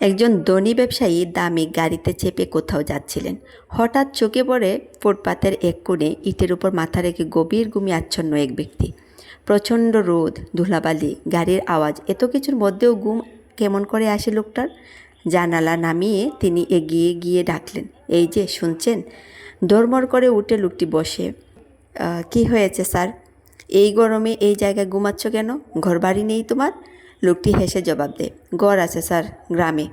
একজন ধনী ব্যবসায়ী দামি গাড়িতে চেপে কোথাও যাচ্ছিলেন। হঠাৎ চোখে পড়ে ফুটপাতের এক কোণে ইটের উপর মাথা রেখে গভীর ঘুমে আচ্ছন্ন এক ব্যক্তি। প্রচণ্ড রোদ, ধুলাবালি, গাড়ির আওয়াজ, এত কিছুর মধ্যেও ঘুম কেমন করে আসে লোকটার? জানালা নামিয়ে তিনি এগিয়ে গিয়ে ডাকলেন, এই যে শুনছেন? ধর্মর করে উঠে লোকটি বসে। কি হয়েছে স্যার? এই গরমে এই জায়গায় ঘুমাচ্ছ কেন? ঘরবাড়ি নেই তোমার? লোকটি হেসে জবাব দেয়, ঘর আছে স্যার, গ্রামে।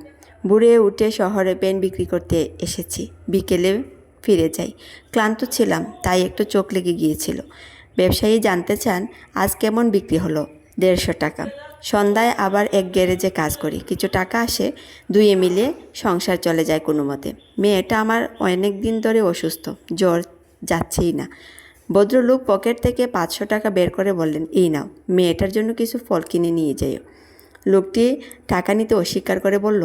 বুড়ে উঠে শহরে পেন বিক্রি করতে এসেছি, বিকেলে ফিরে যাই। ক্লান্ত ছিলাম, তাই একটু চোখ লেগে গিয়েছিল। ব্যবসায়ী জানতে চান, আজ কেমন বিক্রি হলো? 150 টাকা। সন্ধ্যায় আবার এক গ্যারেজে কাজ করি, কিছু টাকা আসে, দুয়ে মিলে সংসার চলে যায় কোনো মতে। মেয়েটা আমার অনেক দিন ধরে অসুস্থ, জ্বর যাচ্ছেই না। ভদ্রলোক পকেট থেকে 500 টাকা বের করে বললেন, এই নাও, মেয়েটার জন্য কিছু ফল কিনে নিয়ে যাইও। লোকটি টাকা নিতে অস্বীকার করে বলল,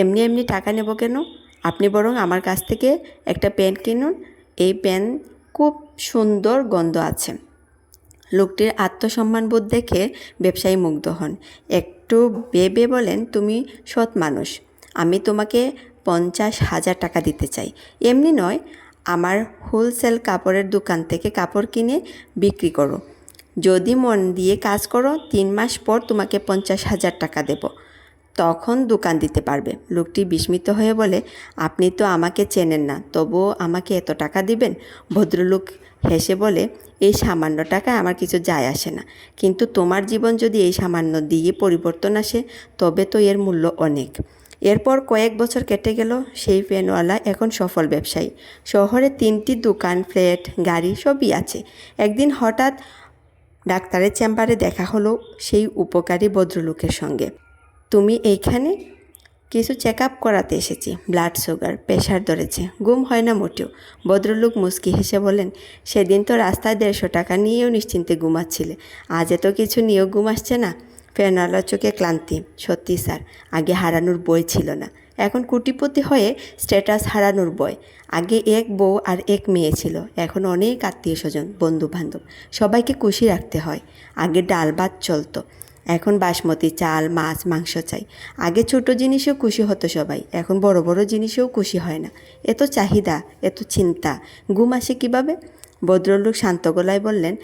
এমনি এমনি টাকা নেব কেন? আপনি বরং আমার কাছ থেকে একটা পেন কিনুন, এই পেন খুব সুন্দর গন্ধ আছে। লোকটির আত্মসম্মানবোধ দেখে ব্যবসায়ী মুগ্ধ হন। একটু ভেবে বলেন, তুমি সৎ মানুষ, আমি তোমাকে 50,000 টাকা দিতে চাই। এমনি নয়, আমার হোলসেল কাপড়ের দোকান থেকে কাপড় কিনে বিক্রি করো। যদি মন দিয়ে কাজ করো, 3 মাস পর তোমাকে 50,000 টাকা দেব, তখন দোকান দিতে পারবে। লোকটি বিস্মিত হয়ে বলে, আপনি তো আমাকে চেনেন না, তবুও আমাকে এত টাকা দিবেন? ভদ্রলোক হেসে বলে, এই সামান্য টাকায় আমার কিছু যায় আসে না, কিন্তু তোমার জীবন যদি এই সামান্য দিয়ে পরিবর্তন আসে, তবে তো এর মূল্য অনেক। এরপর কয়েক বছর কেটে গেল। সেই পেনওয়ালা এখন সফল ব্যবসায়ী। শহরে 3টি দোকান, ফ্ল্যাট, গাড়ি সবই আছে। একদিন হঠাৎ ডাক্তারের চেম্বারে দেখা হলো সেই উপকারী ভদ্রলোকের সঙ্গে। তুমি এইখানে? কিছু চেক আপ করাতে এসেছি, ব্লাড সুগার, প্রেশার ধরেছে, ঘুম হয় না মোটেও। ভদ্রলোক মুচকি হেসে বলেন, সেদিন তো রাস্তায় 150 টাকা নিয়েও নিশ্চিন্তে ঘুমাচ্ছিলে, আজ এত কিছু নিয়েও ঘুম আসছে না? ফেনালার চোখে ক্লান্তি। সত্যি স্যার, আগে হারানোর বই ছিল না, এখন কোটিপতি হয়ে স্ট্যাটাস হারানোর ভয়। আগে এক বউ আর এক মেয়ে ছিল, এখন অনেক আত্মীয় স্বজন, বন্ধু বান্ধব, সবাইকে খুশি রাখতে হয়। আগে ডাল ভাত চলতো, এখন বাসমতি চাল, মাছ, মাংস চাই। আগে ছোট জিনিসেও খুশি হতো সবাই, এখন বড় বড় জিনিসেও খুশি হয় না। এত চাহিদা, এত চিন্তা, ঘুম আসে কীভাবে? ভদ্রলোক শান্ত গলায় বললেন,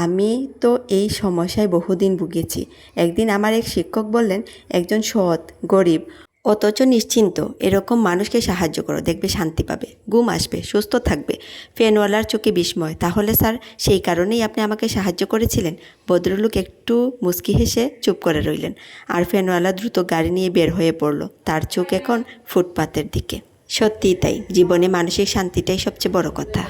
আমি তো এই সমস্যায় বহুদিন ভুগেছি। একদিন আমার এক শিক্ষক বললেন, একজন সৎ, গরিব অথচ নিশ্চিন্ত এরকম মানুষকে সাহায্য করো, দেখবে শান্তি পাবে, ঘুম আসবে, সুস্থ থাকবে। ফ্যানওয়ালার চোখে বিস্ময়, তাহলে স্যার সেই কারণেই আপনি আমাকে সাহায্য করেছিলেন? ভদ্রলোক একটু মুচকি হেসে চুপ করে রইলেন। আর ফ্যানওয়ালা দ্রুত গাড়ি নিয়ে বের হয়ে পড়ল, তার চোখ এখন ফুটপাতের দিকে। সত্যিই তাই, জীবনে মানসিক শান্তিটাই সবচেয়ে বড় কথা।